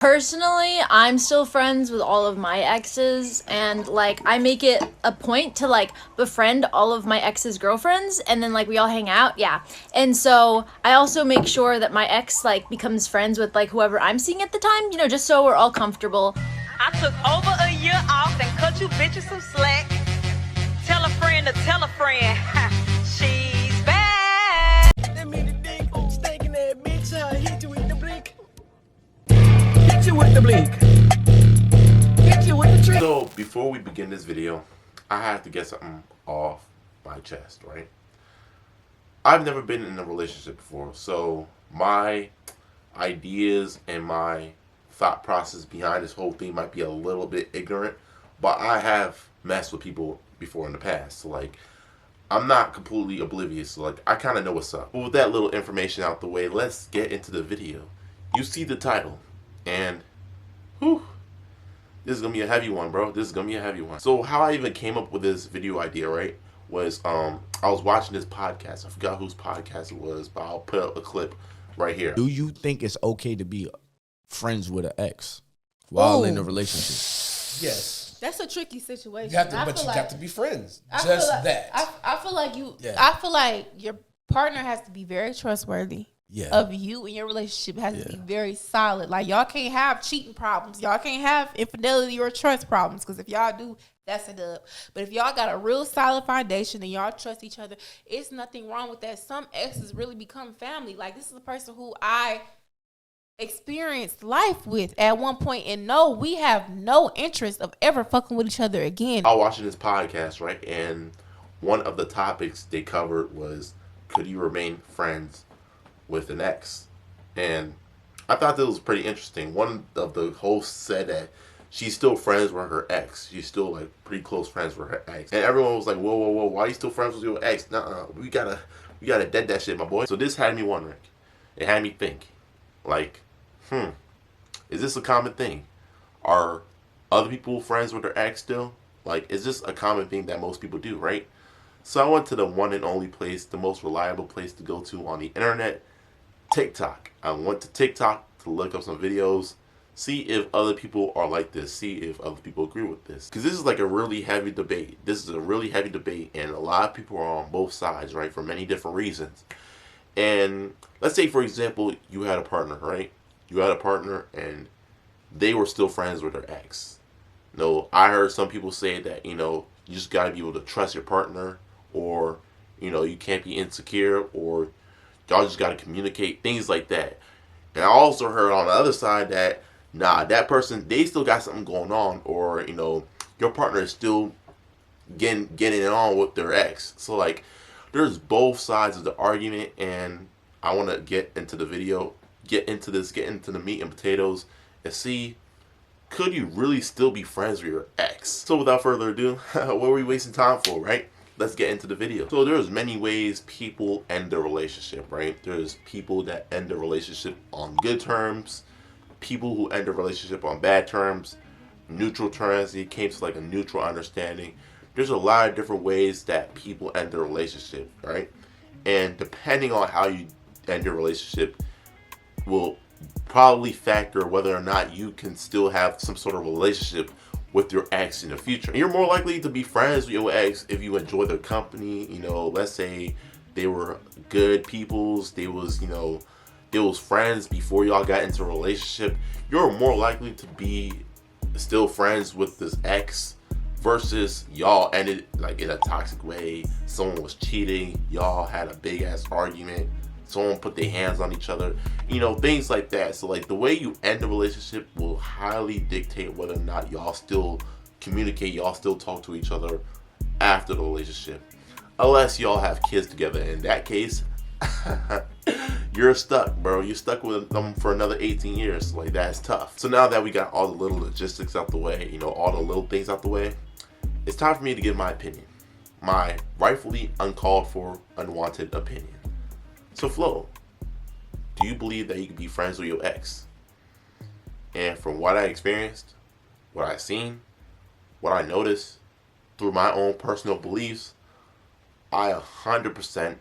Personally, I'm still friends with all of my exes, and like I make it a point to like befriend all of my ex's girlfriends, and then like we all hang out, yeah. And so I also make sure that my ex like becomes friends with like whoever I'm seeing at the time, just so we're all comfortable. I took over a year off and cut you bitches some slack. Tell a friend to tell a friend. She's back. That mean the dick, stinking that bitch, hit you with the blick. Hit you with the blink. Hit you with the trick. So before we begin this video, I have to get something off my chest, right? I've never been in a relationship before, so my ideas and my thought process behind this whole thing might be a little bit ignorant, but I have messed with people before in the past, so like I'm not completely oblivious, so like I kind of know what's up. But with that little information out the way, let's get into the video. You see the title, and whew, this is gonna be a heavy one, bro. This is gonna be a heavy one. So how I even came up with this video idea, right, was I was watching this podcast. I forgot whose podcast it was, but I'll put up a clip right here. Do you think it's okay to be friends with an ex while in a relationship? Yes. That's a tricky situation. You have to, but you have to be friends. I feel like you. Yeah. I feel like your partner has to be very trustworthy. Yeah. Of you, and your relationship has to be very solid. Like y'all can't have cheating problems. Y'all can't have infidelity or trust problems. Because if y'all do, that's a dub. But if y'all got a real solid foundation and y'all trust each other, it's nothing wrong with that. Some exes really become family. Like this is a person who I experienced life with at one point, and no, we have no interest of ever fucking with each other again. I was watching this podcast, right, and one of the topics they covered was, could you remain friends with an ex? And I thought that was pretty interesting. One of the hosts said that she's still friends with her ex. She's still like pretty close friends with her ex. And everyone was like, whoa, whoa, whoa, why are you still friends with your ex? Nuh-uh, we gotta dead that shit, my boy. So this had me wondering. It had me think, like, is this a common thing? Are other people friends with their ex still? Like, is this a common thing that most people do, right? So I went to the one and only place, the most reliable place to go to on the internet, TikTok. I went to TikTok to look up some videos, see if other people are like this, see if other people agree with this. Because this is like a really heavy debate. This is a really heavy debate, and a lot of people are on both sides, right, for many different reasons. And let's say, for example, you had a partner, right? You had a partner, and they were still friends with their ex. No, I heard some people say that, you just got to be able to trust your partner, or, you can't be insecure, or y'all just got to communicate, things like that. And I also heard on the other side that, nah, that person, they still got something going on, or, your partner is still getting it on with their ex. So, like, there's both sides of the argument, and I want to get into the video, get into the meat and potatoes, and see, could you really still be friends with your ex? So without further ado, what are we wasting time for, right? Let's get into the video. So there's many ways people end their relationship, right? There's people that end their relationship on good terms, people who end their relationship on bad terms, neutral terms. It came to like a neutral understanding. There's a lot of different ways that people end their relationship, right? And depending on how you end your relationship will probably factor whether or not you can still have some sort of relationship with your ex in the future. And you're more likely to be friends with your ex if you enjoy their company. Let's say they were good peoples, they was friends before y'all got into a relationship. You're more likely to be still friends with this ex versus y'all ended like in a toxic way. Someone was cheating, y'all had a big ass argument, someone put their hands on each other, things like that. So like the way you end the relationship will highly dictate whether or not y'all still communicate, y'all still talk to each other after the relationship. Unless y'all have kids together. In that case, you're stuck, bro. You're stuck with them for another 18 years. Like, that's tough. So now that we got all the little logistics out the way, all the little things out the way, it's time for me to give my opinion. My rightfully uncalled for, unwanted opinion. So Flo, do you believe that you can be friends with your ex? And from what I experienced, what I seen, what I noticed through my own personal beliefs, I 100%,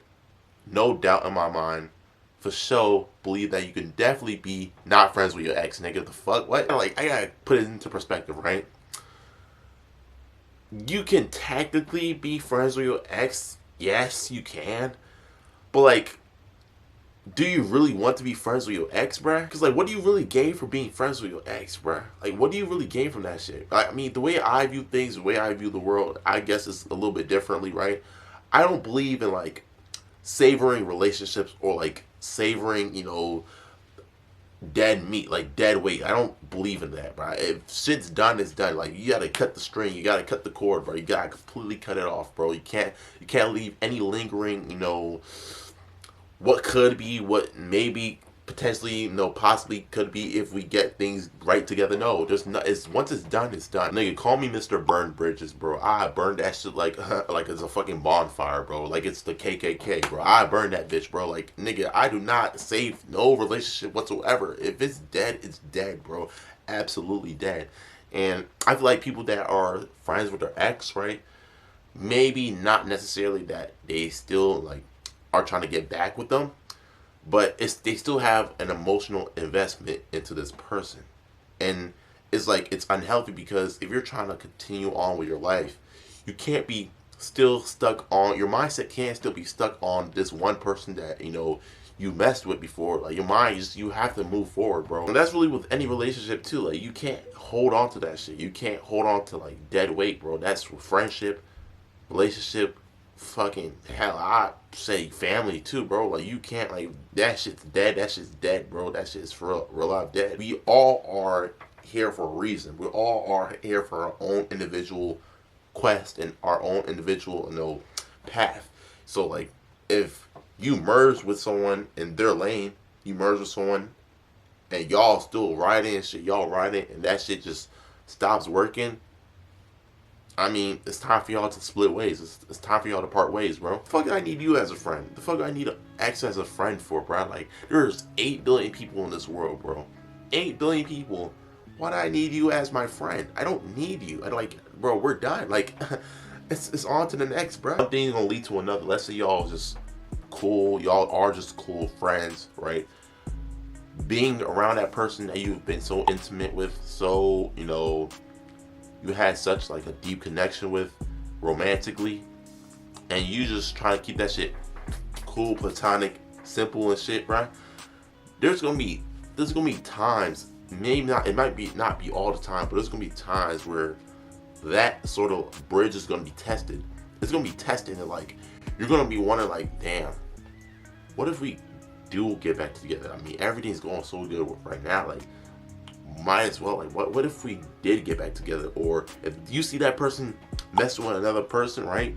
no doubt in my mind, for sure believe that you can definitely be not friends with your ex, nigga. The fuck? What? Like, I gotta put it into perspective, right? You can technically be friends with your ex. Yes, you can. But, like, do you really want to be friends with your ex, bruh? Because, like, what do you really gain for being friends with your ex, bruh? Like, what do you really gain from that shit? I mean, the way I view things, the way I view the world, I guess it's a little bit differently, right? I don't believe in, like, savoring relationships or, like, savoring, you know, dead meat, like dead weight. I don't believe in that, bro. If shit's done, it's done. Like, you gotta cut the string, you gotta cut the cord, bro. You gotta completely cut it off, bro. You can't leave any lingering, you know, what could be, what maybe, potentially, you know, possibly could be if we get things right together. No, there's not. It's once it's done, it's done. Nigga, call me Mr. Burn Bridges, bro. I burn that shit like like it's a fucking bonfire, bro. Like it's the KKK, bro. I burn that bitch, bro. Like, nigga, I do not save no relationship whatsoever. If it's dead, it's dead, bro. Absolutely dead. And I feel like people that are friends with their ex, right? Maybe not necessarily that they still like are trying to get back with them, but they still have an emotional investment into this person. And it's like, it's unhealthy, because if you're trying to continue on with your life, you can't be still stuck on, your mindset can't still be stuck on this one person that, you know, you messed with before. Like, your mind is, you have to move forward, bro. And that's really with any relationship too. Like, you can't hold on to that shit. You can't hold on to like dead weight, bro. That's with friendship, relationship, fucking hell, I say family too, bro. Like, you can't, like, that shit's dead. That shit's dead, bro. That shit's for real life dead. We all are here for a reason. We all are here for our own individual quest and our own individual, you know, path. So, like, if you merge with someone in their lane, you merge with someone and y'all still riding and shit, y'all riding, and that shit just stops working, I mean, it's time for y'all to split ways. It's time for y'all to part ways, bro. The fuck do I need you as a friend? The fuck do I need an ex as a friend for, bro? Like, there's 8 billion people in this world, bro. 8 billion people. Why do I need you as my friend? I don't need you. I like, bro, we're done. Like, it's on to the next, bro. One thing is gonna lead to another. Let's say y'all just cool. Y'all are just cool friends, right? Being around that person that you've been so intimate with, so, you know, you had such like a deep connection with romantically, and you just try to keep that shit cool, platonic, simple and shit, right? There's gonna be times, maybe not, it might be not be all the time, but there's gonna be times where that sort of bridge is gonna be tested. It's gonna be tested, and like, you're gonna be wondering, like, damn, what if we do get back together? I mean, everything's going so good right now, like, might as well, like, what if we did get back together? Or if you see that person messing with another person, right,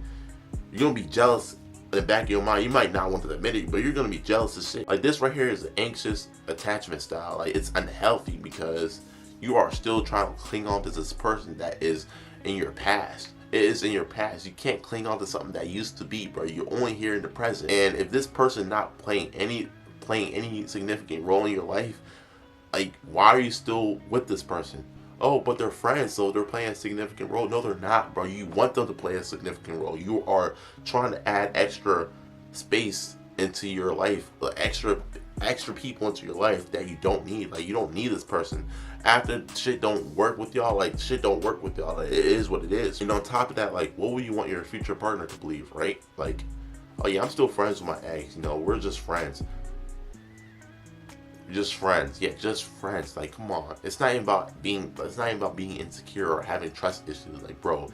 you're gonna be jealous in the back of your mind. You might not want to admit it, but you're gonna be jealous of shit. Like, this right here is an anxious attachment style. Like, it's unhealthy, because you are still trying to cling on to this person that is in your past. It is in your past. You can't cling on to something that used to be, bro. You're only here in the present. And if this person not playing any significant role in your life, like, why are you still with this person? Oh, but they're friends, so they're playing a significant role. No, they're not, bro. You want them to play a significant role. You are trying to add extra space into your life, extra people into your life that you don't need. Like, you don't need this person. After shit don't work with y'all, like, shit don't work with y'all. Like, it is what it is. And on top of that, like, what would you want your future partner to believe, right? Like, oh yeah, I'm still friends with my ex. You know, we're just friends. Just friends. Yeah, just friends. Like, come on. It's not even about being insecure or having trust issues. Like, bro,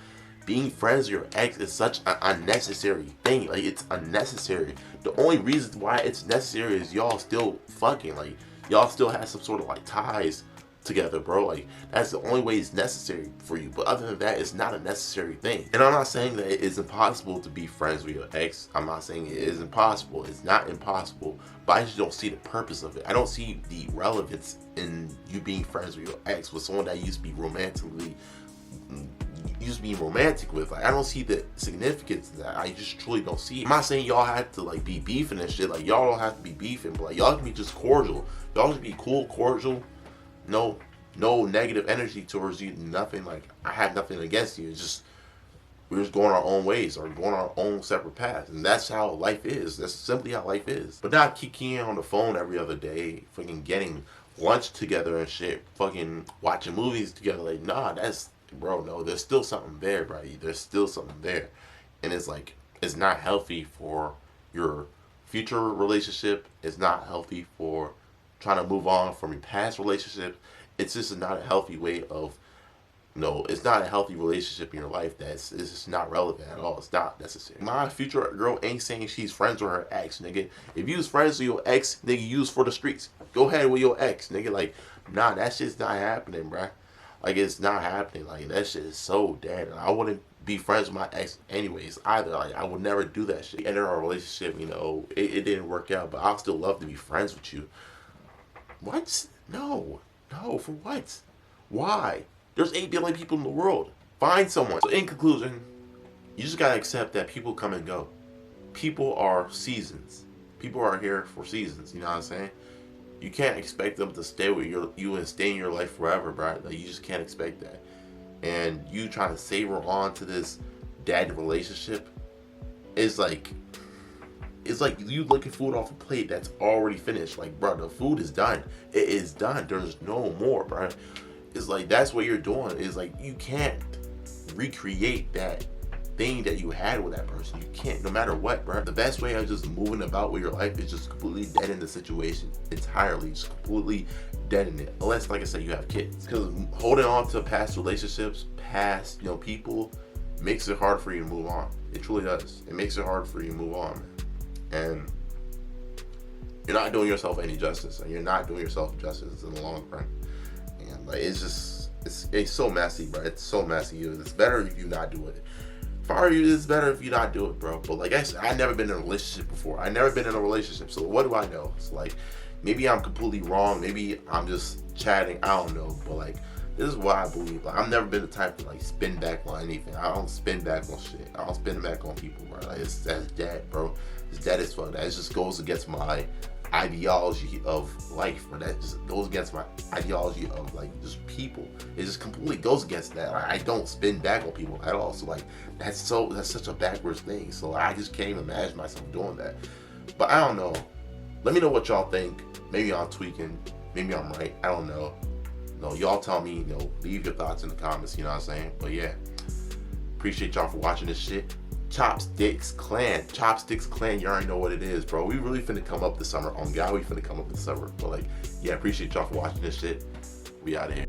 being friends with your ex is such an unnecessary thing. Like, it's unnecessary. The only reason why it's necessary is y'all still fucking. Like, y'all still have some sort of like ties together, bro. Like, that's the only way it's necessary for you. But other than that, it's not a necessary thing. And I'm not saying that it is impossible to be friends with your ex. I'm not saying it is impossible. It's not impossible. But I just don't see the purpose of it. I don't see the relevance in you being friends with your ex, with someone that you used to be romantic with. Like, I don't see the significance of that. I just truly don't see it. I'm not saying y'all have to like be beefing and shit. Like, y'all don't have to be beefing, but like, y'all can be just cordial. Y'all can be cool, cordial. No negative energy towards you. Nothing. Like, I have nothing against you. It's just, we're just going our own ways or going our own separate paths. And that's how life is. That's simply how life is. But not kicking on the phone every other day, fucking getting lunch together and shit, fucking watching movies together. Like, nah, that's, bro, no, there's still something there, bro. There's still something there. And it's like, it's not healthy for your future relationship. It's not healthy for trying to move on from your past relationship. It's just not a healthy way of, no, it's not a healthy relationship in your life. It's just not relevant at all. It's not necessary. My future girl ain't saying she's friends with her ex, nigga. If you was friends with your ex, nigga, you was for the streets. Go ahead with your ex, nigga. Like, nah, that shit's not happening, bruh. Like, it's not happening. Like, that shit is so dead. And I wouldn't be friends with my ex anyways either. Like, I would never do that shit. Enter our relationship, you know, it didn't work out, but I'll still love to be friends with you. What? No, for what? Why? There's 8 billion people in the world. Find someone. So in conclusion, you just gotta accept that people come and go. People are seasons. People are here for seasons, you know what I'm saying? You can't expect them to stay with you and stay in your life forever, bro. Like, you just can't expect that. And you trying to savor on to this dead relationship is like, it's like you looking food off a plate that's already finished. Like, bro, the food is done. It is done. There's no more, bro. It's like, that's what you're doing. It's like, you can't recreate that thing that you had with that person. You can't, no matter what, bro. The best way of just moving about with your life is just completely dead in the situation entirely. Just completely dead in it. Unless, like I said, you have kids. Because holding on to past relationships, past, you know, people, makes it hard for you to move on. It truly does. It makes it hard for you to move on, man. And you're not doing yourself any justice. And you're not doing yourself justice in the long run. And like, it's just, it's so messy, bro. It's so messy. It's better if you not do it. If I were you, it's better if you not do it, bro. But like I said, I've never been in a relationship before. I've never been in a relationship. So what do I know? It's like, maybe I'm completely wrong. Maybe I'm just chatting. I don't know. But like, this is what I believe. Like, I've never been the type to like spin back on anything. I don't spin back on shit. I don't spin back on people, bro. Like, that's dead, bro. It's dead as fuck. That just goes against my ideology of life, bro. That just goes against my ideology of like just people. It just completely goes against that. Like, I don't spin back on people at all. So like, that's such a backwards thing. So I just can't even imagine myself doing that. But I don't know. Let me know what y'all think. Maybe I'm tweaking. Maybe I'm right. I don't know. No, y'all tell me, you know, leave your thoughts in the comments, you know what I'm saying? But yeah, appreciate y'all for watching this shit. Chopsticks Clan, you already know what it is, bro. We really finna come up this summer. On God, we finna come up this summer. But like, yeah, appreciate y'all for watching this shit. We out of here.